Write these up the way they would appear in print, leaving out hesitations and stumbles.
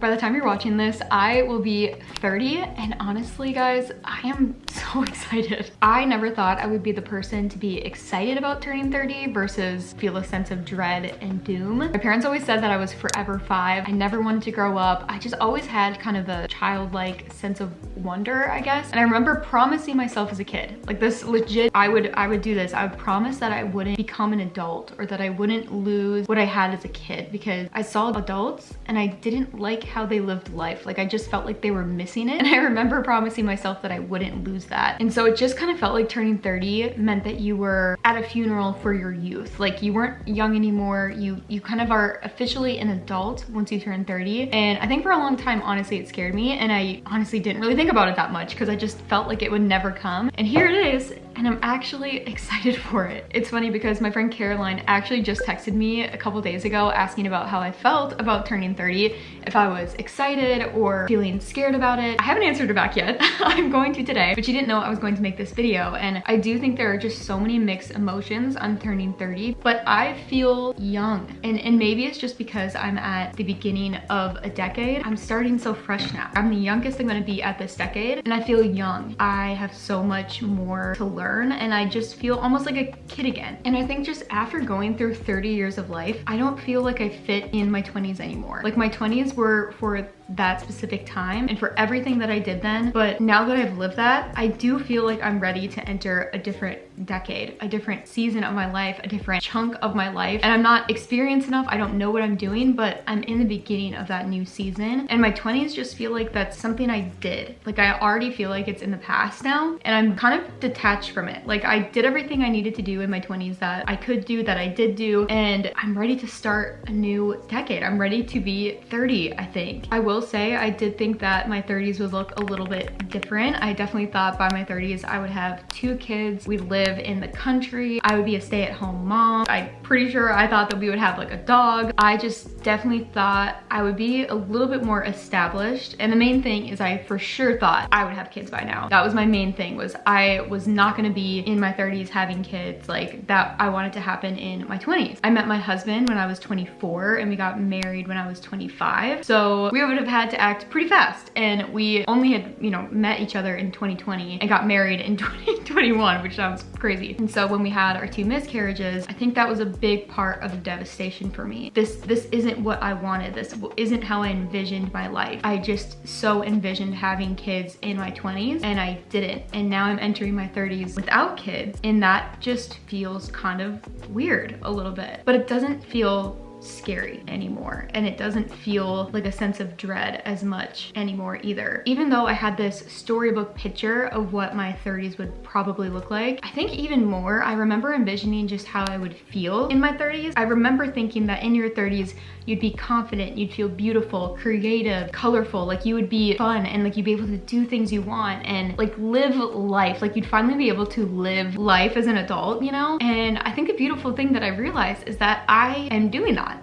by the time you're watching this, I will be 30, and honestly guys, I am so excited. I never thought I would be the person to be excited about turning 30 versus feel a sense of dread and doom. My parents always said that I was forever 5. I never wanted to grow up. I just always had kind of a childlike sense of wonder, I guess. And I remember promising myself as a kid, like this legit, I would do this. I would promise that I wouldn't become an adult or that I wouldn't lose what I had as a kid, because I saw adults and I didn't like how they lived life. Like I just felt like they were missing it. And I remember promising myself that I wouldn't lose that. And so it just kind of felt like turning 30 meant that you were at a funeral for your youth. Like you weren't young anymore. You kind of are officially an adult once you turn 30. And I think for a long time, honestly, it scared me. And I honestly didn't really think about it that much because I just felt like it would never come. And here it is. And I'm actually excited for it. It's funny because my friend Caroline actually just texted me a couple days ago asking about how I felt about turning 30, if I was excited or feeling scared about it. I haven't answered her back yet. I'm going to today, but she didn't know I was going to make this video. And I do think there are just so many mixed emotions on turning 30, but I feel young. And maybe it's just because I'm at the beginning of a decade. I'm starting so fresh now. I'm the youngest I'm gonna be at this decade, and I feel young. I have so much more to learn, and I just feel almost like a kid again. And I think just after going through 30 years of life, I don't feel like I fit in my 20s anymore. Like my 20s were for that specific time and for everything that I did then. But now that I've lived that, I do feel like I'm ready to enter a different decade, a different season of my life, a different chunk of my life. And I'm not experienced enough. I don't know what I'm doing, but I'm in the beginning of that new season. And my 20s just feel like that's something I did. Like I already feel like it's in the past now, and I'm kind of detached from it. Like I did everything I needed to do in my 20s that I could do, that I did do, and I'm ready to start a new decade. I'm ready to be 30, I think. I will say I did think that my 30s would look a little bit different. I definitely thought by my 30s I would have 2 kids, we'd live in the country, I would be a stay-at-home mom. I'm pretty sure I thought that we would have like a dog. I just definitely thought I would be a little bit more established. And the main thing is I for sure thought I would have kids by now. That was my main thing, was I was not gonna be in my 30s having kids. Like that I wanted to happen in my 20s. I met my husband when I was 24 and we got married when I was 25. So we would have had to act pretty fast, and we only had, you know, met each other in 2020 and got married in 2021, which sounds crazy. And so when we had our 2 miscarriages, I think that was a big part of the devastation for me. This isn't what I wanted. This isn't how I envisioned my life. I just so envisioned having kids in my 20s, and I didn't. And now I'm entering my 30s without kids, and that just feels kind of weird a little bit. But it doesn't feel scary anymore, and it doesn't feel like a sense of dread as much anymore either. Even though I had this storybook picture of what my 30s would probably look like, I think even more I remember envisioning just how I would feel in my 30s. I remember thinking that in your 30s you'd be confident, you'd feel beautiful, creative, colorful, like you would be fun, and like you'd be able to do things you want and like live life. Like you'd finally be able to live life as an adult, you know? And I think the beautiful thing that I realized is that I am doing that.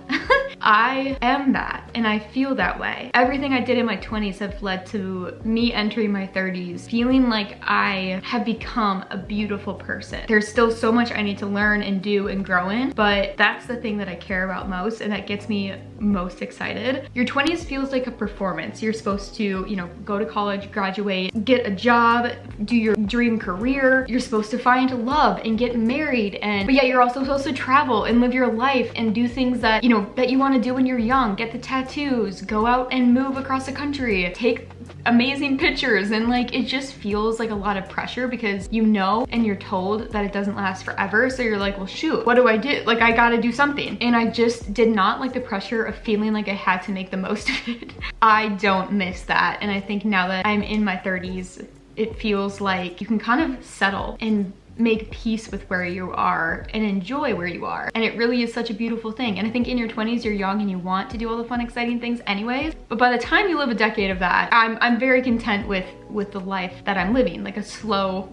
I am that, and I feel that way. Everything I did in my 20s have led to me entering my 30s feeling like I have become a beautiful person. There's still so much I need to learn and do and grow in, but that's the thing that I care about most, and that gets me most excited. Your 20s feels like a performance. You're supposed to, you know, go to college, graduate, get a job, do your dream career. You're supposed to find love and get married, but yet you're also supposed to travel and live your life and do things that, you know, that you want to do when you're young. Get the tattoos, go out and move across the country, take amazing pictures, and like it just feels like a lot of pressure because you know and you're told that it doesn't last forever. So you're like, well shoot, what do I do? Like I gotta do something. And I just did not like the pressure of feeling like I had to make the most of it. I don't miss that. And I think now that I'm in my 30s, it feels like you can kind of settle and make peace with where you are and enjoy where you are. And it really is such a beautiful thing. And I think in your 20s, you're young and you want to do all the fun, exciting things anyways. But by the time you live a decade of that, I'm very content with the life that I'm living, like a slow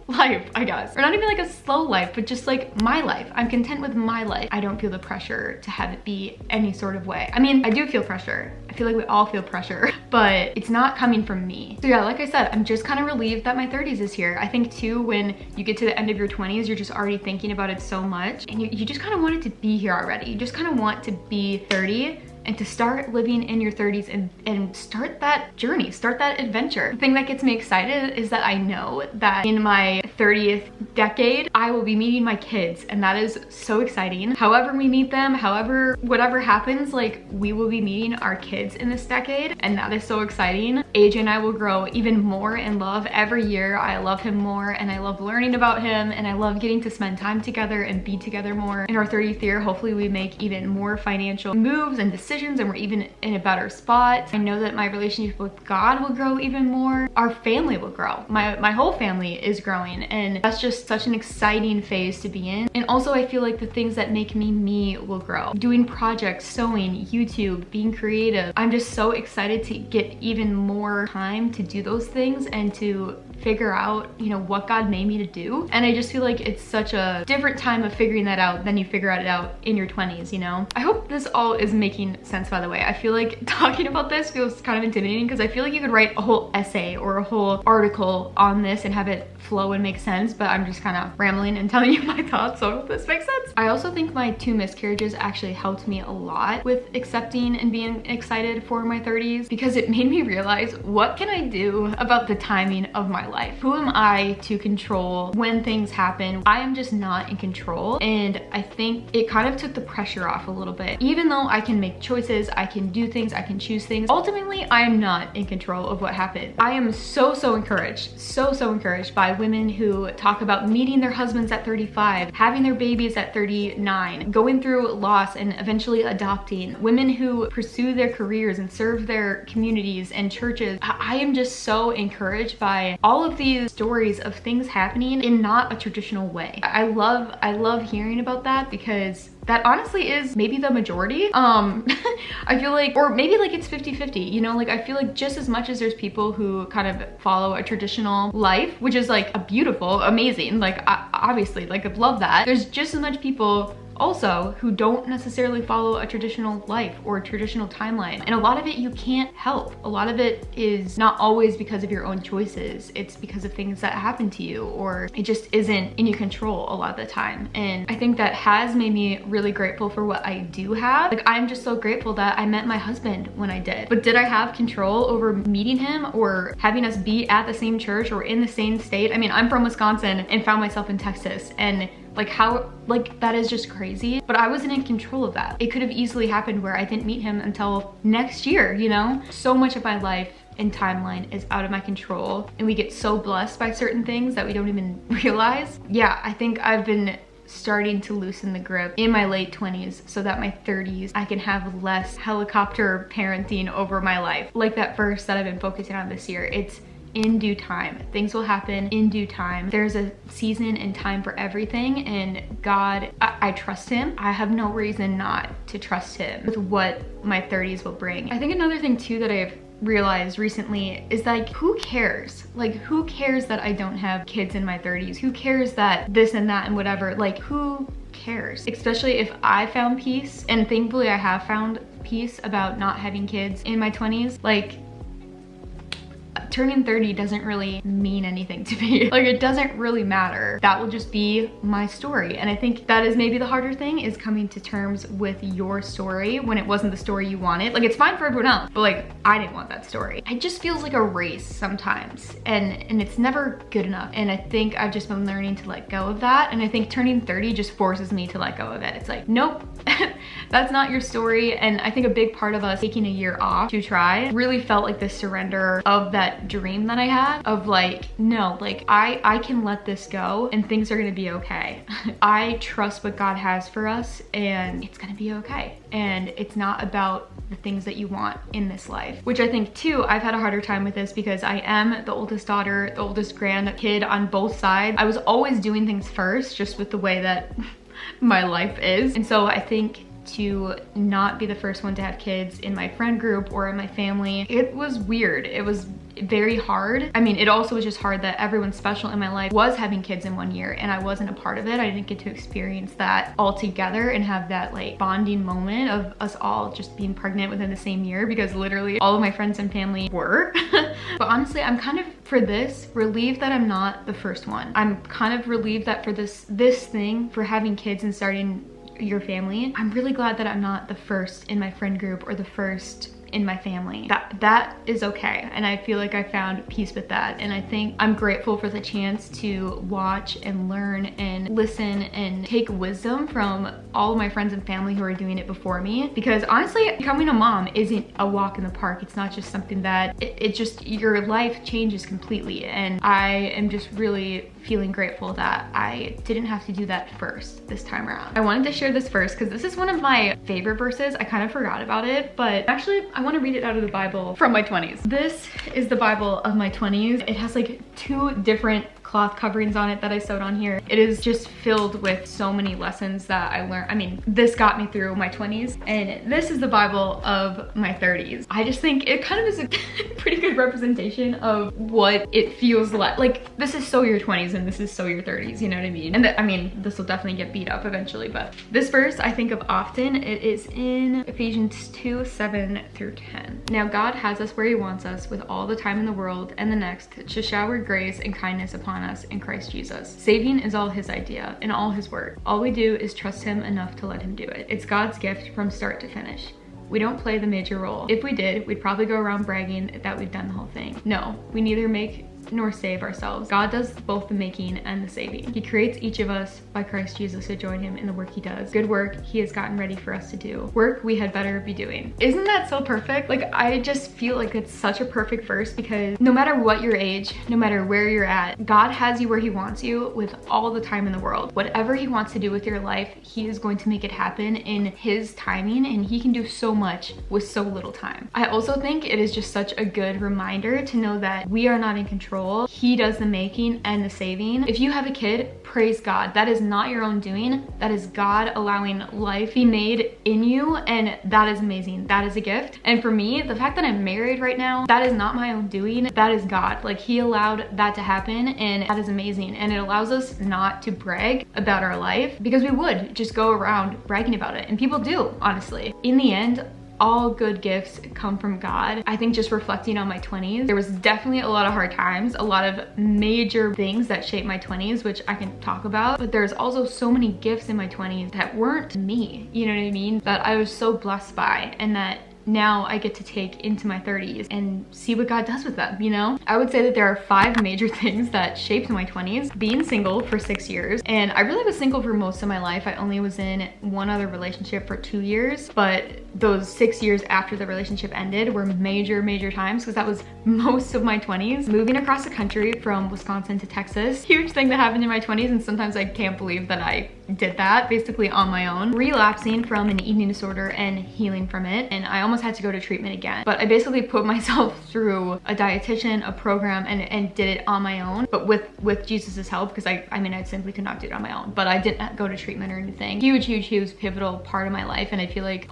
life, I guess. Or not even like a slow life, but just like my life. I'm content with my life. I don't feel the pressure to have it be any sort of way. I mean, I do feel pressure. I feel like we all feel pressure, but it's not coming from me. So yeah, like I said, I'm just kind of relieved that my 30s is here. I think too, when you get to the end of your 20s, you're just already thinking about it so much, and you just kind of want it to be here already. You just kind of want to be 30 and to start living in your 30s and start that journey, start that adventure. The thing that gets me excited is that I know that in my 30th decade, I will be meeting my kids, and that is so exciting. However we meet them, whatever happens, like, we will be meeting our kids in this decade, and that is so exciting. AJ and I will grow even more in love every year. I love him more, and I love learning about him, and I love getting to spend time together and be together more. In our 30th year, hopefully we make even more financial moves and decisions, and we're even in a better spot. I know that my relationship with God will grow even more. Our family will grow. My whole family is growing, and that's just such an exciting phase to be in. And also I feel like the things that make me will grow. Doing projects, sewing, YouTube, being creative. I'm just so excited to get even more time to do those things and to figure out, you know, what God made me to do. And I just feel like it's such a different time of figuring that out than you figure it out in your 20s, you know? I hope this all is making sense, by the way. I feel like talking about this feels kind of intimidating because I feel like you could write a whole essay or a whole article on this and have it flow and make sense, but I'm just kind of rambling and telling you my thoughts, so I hope this makes sense. I also think my 2 miscarriages actually helped me a lot with accepting and being excited for my 30s, because it made me realize, what can I do about the timing of my life? Who am I to control when things happen? I am just not in control, and I think it kind of took the pressure off a little bit. Even though I can make choices, I can do things, I can choose things, ultimately I am not in control of what happened. I am so encouraged, so encouraged by women who talk about meeting their husbands at 35, having their babies at 39, going through loss and eventually adopting, women who pursue their careers and serve their communities and churches. I am just so encouraged by all of these stories of things happening in not a traditional way. I love hearing about that, because that honestly is maybe the majority. I feel like, or maybe like it's 50-50, you know, like I feel like just as much as there's people who kind of follow a traditional life, which is like a beautiful, amazing, like obviously, like I love that. There's just as much people also who don't necessarily follow a traditional life or a traditional timeline. And a lot of it you can't help. A lot of it is not always because of your own choices. It's because of things that happen to you, or it just isn't in your control a lot of the time. And I think that has made me really grateful for what I do have. Like, I'm just so grateful that I met my husband when I did. But did I have control over meeting him or having us be at the same church or in the same state? I mean, I'm from Wisconsin and found myself in Texas, and like that is just crazy, but I wasn't in control of that. It could have easily happened where I didn't meet him until next year, you know? So much of my life and timeline is out of my control, and we get so blessed by certain things that we don't even realize. Yeah, I think I've been starting to loosen the grip in my late 20s so that my 30s I can have less helicopter parenting over my life. Like that verse that I've been focusing on this year, it's in due time. Things will happen in due time. There's a season and time for everything, and God, I trust him. I have no reason not to trust him with what my 30s will bring. I think another thing too that I've realized recently is like, who cares? Like, who cares that I don't have kids in my 30s? Who cares that this and that and whatever? Like, who cares? Especially if I found peace, and thankfully I have found peace about not having kids in my 20s. Like, turning 30 doesn't really mean anything to me. Like, it doesn't really matter. That will just be my story. And I think that is maybe the harder thing, is coming to terms with your story when it wasn't the story you wanted. Like, it's fine for everyone else, but like, I didn't want that story. It just feels like a race sometimes, and it's never good enough. And I think I've just been learning to let go of that. And I think turning 30 just forces me to let go of it. It's like, nope, that's not your story. And I think a big part of us taking a year off to try really felt like this surrender of that dream that I had of like, no, like I can let this go and things are gonna be okay. I trust what God has for us, and it's gonna be okay. And it's not about the things that you want in this life, which I think too, I've had a harder time with this because I am the oldest daughter, the oldest grandkid on both sides. I was always doing things first, just with the way that my life is. And so I think to not be the first one to have kids in my friend group or in my family, it was weird. It was very hard. I mean, it also was just hard that everyone special in my life was having kids in 1 year and I wasn't a part of it. I didn't get to experience that all together and have that like bonding moment of us all just being pregnant within the same year, because literally all of my friends and family were. But honestly, I'm kind of, for this, relieved that I'm not the first one. I'm kind of relieved that for this thing, for having kids and starting your family. I'm really glad that I'm not the first in my friend group or the first in my family. That is okay, and I feel like I found peace with that. And I think I'm grateful for the chance to watch and learn and listen and take wisdom from all of my friends and family who are doing it before me, because honestly, becoming a mom isn't a walk in the park. It's not just something that it just, your life changes completely, and I am just really feeling grateful that I didn't have to do that first this time around. I wanted to share this verse because this is one of my favorite verses. I kind of forgot about it, but actually I want to read it out of the Bible from my 20s. This is the Bible of my 20s. It has like 2 different cloth coverings on it that I sewed on here. It is just filled with so many lessons that I learned. I mean, this got me through my 20s, and this is the Bible of my 30s. I just think it kind of is a pretty good representation of what it feels like. Like, this is so your 20s and this is so your 30s, you know what I mean? And I mean, this will definitely get beat up eventually, but this verse I think of often. It is in Ephesians 2:7-10. Now God has us where he wants us, with all the time in the world and the next, to shower grace and kindness upon us in Christ Jesus. Saving is all his idea and all his work. All we do is trust him enough to let him do it. It's God's gift from start to finish. We don't play the major role. If we did, we'd probably go around bragging that we've done the whole thing. No, we neither make nor save ourselves. God does both the making and the saving. He creates each of us by Christ Jesus to join him in the work he does. Good work he has gotten ready for us to do. Work we had better be doing. Isn't that so perfect? Like, I just feel like it's such a perfect verse, because no matter what your age, no matter where you're at, God has you where he wants you with all the time in the world. Whatever he wants to do with your life, he is going to make it happen in his timing, and he can do so much with so little time. I also think it is just such a good reminder to know that we are not in control. He does the making and the saving. If you have a kid, praise God. That is not your own doing. That is God allowing life be made in you, and that is amazing. That is a gift. And for me, the fact that I'm married right now, that is not my own doing. That is God. Like, he allowed that to happen, and that is amazing. And it allows us not to brag about our life, because we would just go around bragging about it, and people do, honestly. In the end, all good gifts come from God. I think just reflecting on my 20s, there was definitely a lot of hard times, a lot of major things that shaped my 20s, which I can talk about, but there's also so many gifts in my 20s that weren't me, you know what I mean? That I was so blessed by, and that now I get to take into my 30s and see what God does with them, you know? I would say that there are 5 major things that shaped my 20s. Being single for 6 years, and I really was single for most of my life. I only was in one other relationship for 2 years, but those 6 years after the relationship ended were major times, because that was most of my 20s. Moving across the country from Wisconsin to Texas, huge thing that happened in my 20s, and sometimes I can't believe that I did that basically on my own. Relapsing from an eating disorder and healing from it, and I almost had to go to treatment again, but I basically put myself through a dietitian, a program, and did it on my own, but with Jesus's help, because I mean, I simply could not do it on my own. But I didn't go to treatment or anything. Huge pivotal part of my life, and I feel like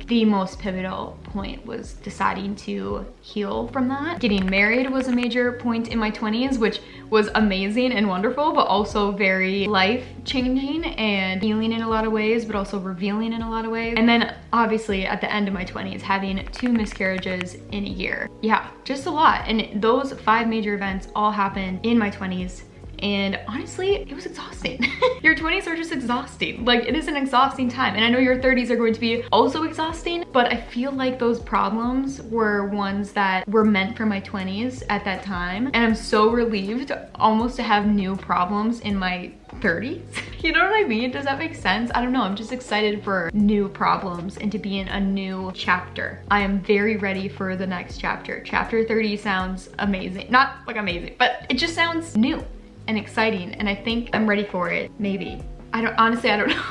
the most pivotal point was deciding to heal from that. Getting married was a major point in my 20s, which was amazing and wonderful, but also very life-changing and healing in a lot of ways, but also revealing in a lot of ways. And then obviously at the end of my 20s, having 2 miscarriages in a year. Yeah, just a lot. And those 5 major events all happened in my 20s. And honestly, it was exhausting. Your 20s are just exhausting. Like, it is an exhausting time. And I know your 30s are going to be also exhausting, but I feel like those problems were ones that were meant for my 20s at that time. And I'm so relieved almost to have new problems in my 30s. You know what I mean? Does that make sense? I don't know. I'm just excited for new problems and to be in a new chapter. I am very ready for the next chapter. Chapter 30 sounds amazing. Not like amazing, but it just sounds new and exciting, and I think I'm ready for it. Maybe. Honestly, I don't know.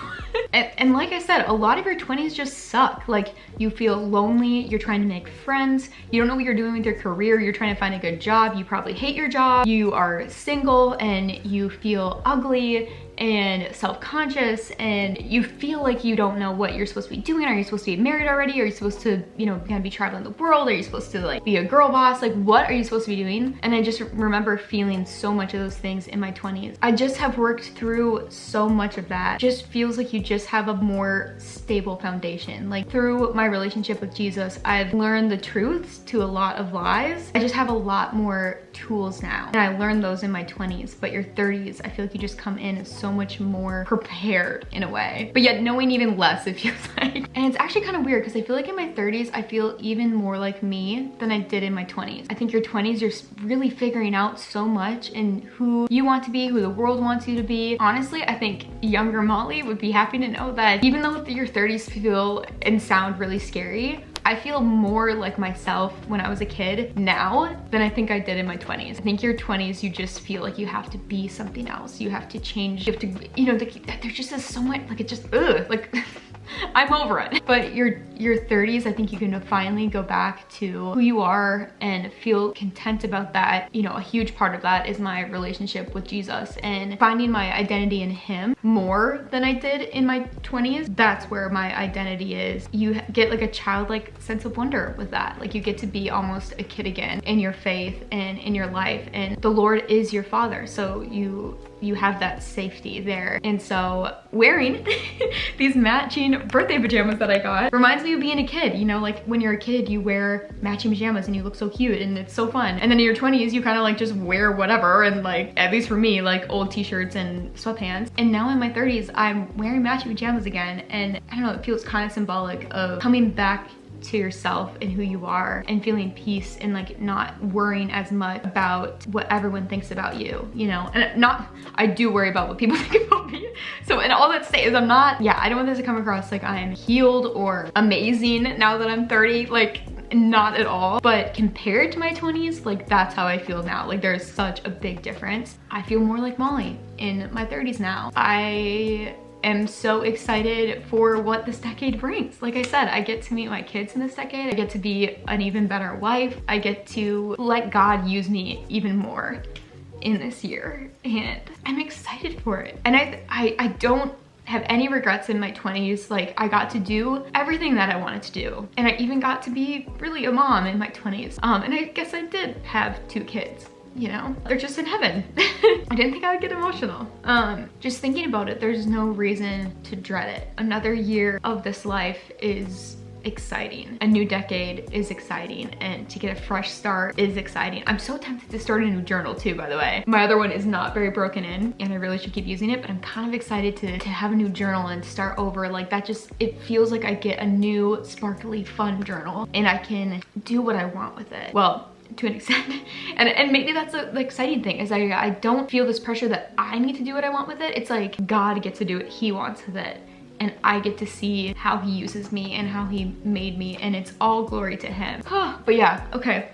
And like I said, a lot of your 20s just suck. Like, you feel lonely, you're trying to make friends, you don't know what you're doing with your career, you're trying to find a good job, you probably hate your job, you are single and you feel ugly and self-conscious, and you feel like you don't know what you're supposed to be doing. Are you supposed to be married already? Are you supposed to, you know, gonna be traveling the world? Are you supposed to like be a girl boss? Like, what are you supposed to be doing? And I just remember feeling so much of those things in my 20s. I just have worked through so much of that. Just feels like you just have a more stable foundation. Like, through my relationship with Jesus, I've learned the truths to a lot of lies. I just have a lot more tools now, and I learned those in my 20s. But your 30s, I feel like you just come in so so much more prepared in a way, but yet knowing even less, it feels like. And it's actually kind of weird because I feel like in my 30s, I feel even more like me than I did in my 20s. I think your 20s, you're really figuring out so much in who you want to be, who the world wants you to be. Honestly, I think younger Molly would be happy to know that even though your 30s feel and sound really scary, I feel more like myself when I was a kid now than I think I did in my 20s. I think your 20s, you just feel like you have to be something else. You have to change, you have to, you know, there just is so much, like it just, like, I'm over it. But your 30s, I think you can finally go back to who you are and feel content about that. You know, a huge part of that is my relationship with Jesus and finding my identity in him more than I did in my 20s. That's where my identity is. You get like a childlike sense of wonder with that. Like you get to be almost a kid again in your faith and in your life, and the Lord is your father. So you have that safety there. And so wearing these matching birthday pajamas that I got reminds me of being a kid. You know, like when you're a kid, you wear matching pajamas and you look so cute and it's so fun. And then in your 20s, you kind of like just wear whatever, and like, at least for me, like old t-shirts and sweatpants. And now in my 30s, I'm wearing matching pajamas again. And I don't know, it feels kind of symbolic of coming back to yourself and who you are and feeling peace and like not worrying as much about what everyone thinks about you, you know? And I do worry about what people think about me. So, and all that to say is I'm not, I don't want this to come across like I'm healed or amazing now that I'm 30, like not at all. But compared to my 20s, like that's how I feel now. Like there's such a big difference. I feel more like Molly in my 30s now. I am so excited for what this decade brings. Like I said, I get to meet my kids in this decade. I get to be an even better wife. I get to let God use me even more in this year, and I'm excited for it. And I don't have any regrets in my 20s. Like I got to do everything that I wanted to do, and I even got to be really a mom in my 20s. And I guess I did have 2 kids. You know, they're just in heaven. I didn't think I would get emotional. Just thinking about it, there's no reason to dread it. Another year of this life is exciting. A new decade is exciting, and to get a fresh start is exciting. I'm so tempted to start a new journal too, by the way. My other one is not very broken in, and I really should keep using it, but I'm kind of excited to have a new journal and start over. Like that just, it feels like I get a new sparkly fun journal and I can do what I want with it. Well, to an extent. And maybe that's the exciting thing is I don't feel this pressure that I need to do what I want with it. It's like God gets to do what he wants with it, and I get to see how he uses me and how he made me, and it's all glory to him. But yeah, okay.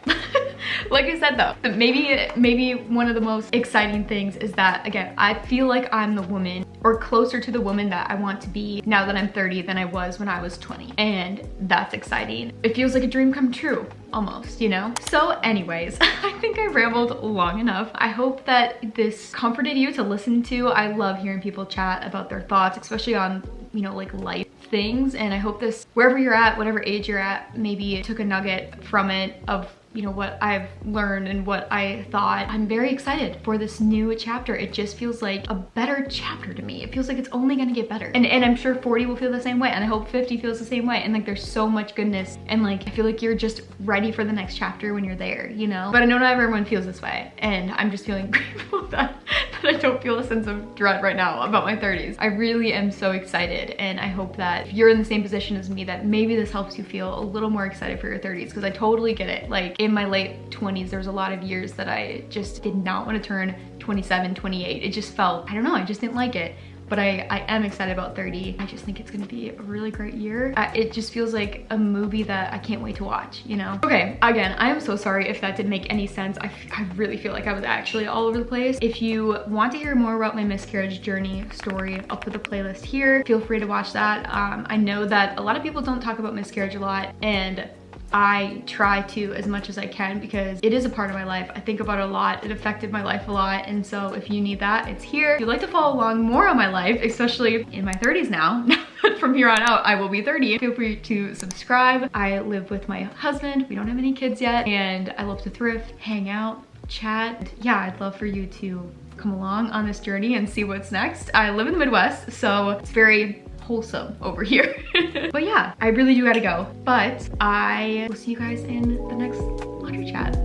Like I said though, maybe one of the most exciting things is that, again, I feel like I'm the woman, or closer to the woman that I want to be now that I'm 30 than I was when I was 20. And that's exciting. It feels like a dream come true, almost, you know? So anyways, I think I rambled long enough. I hope that this comforted you to listen to. I love hearing people chat about their thoughts, especially on, you know, like life things. And I hope this, wherever you're at, whatever age you're at, maybe took a nugget from it of, you know, what I've learned and what I thought. I'm very excited for this new chapter. It just feels like a better chapter to me. It feels like it's only gonna get better. And I'm sure 40 will feel the same way, and I hope 50 feels the same way. And like there's so much goodness, and like I feel like you're just ready for the next chapter when you're there, you know? But I know not everyone feels this way, and I'm just feeling grateful that I don't feel a sense of dread right now about my 30s. I really am so excited, and I hope that if you're in the same position as me, that maybe this helps you feel a little more excited for your 30s, because I totally get it. Like in my late 20s, there was a lot of years that I just did not want to turn 27, 28. It just felt, I don't know, I just didn't like it. But I am excited about 30. I just think it's gonna be a really great year. It just feels like a movie that I can't wait to watch, you know? Okay, again, I am so sorry if that didn't make any sense. I really feel like I was actually all over the place. If you want to hear more about my miscarriage journey story, I'll put the playlist here. Feel free to watch that. I know that a lot of people don't talk about miscarriage a lot, and I try to as much as I can because it is a part of my life. I think about it a lot. It affected my life a lot. And so if you need that, it's here. If you'd like to follow along more on my life, especially in my 30s now, from here on out, I will be 30. Feel free to subscribe. I live with my husband. We don't have any kids yet. And I love to thrift, hang out, chat. Yeah, I'd love for you to come along on this journey and see what's next. I live in the Midwest, so it's very wholesome over here. But yeah, I really do gotta go. But I will see you guys in the next laundry chat.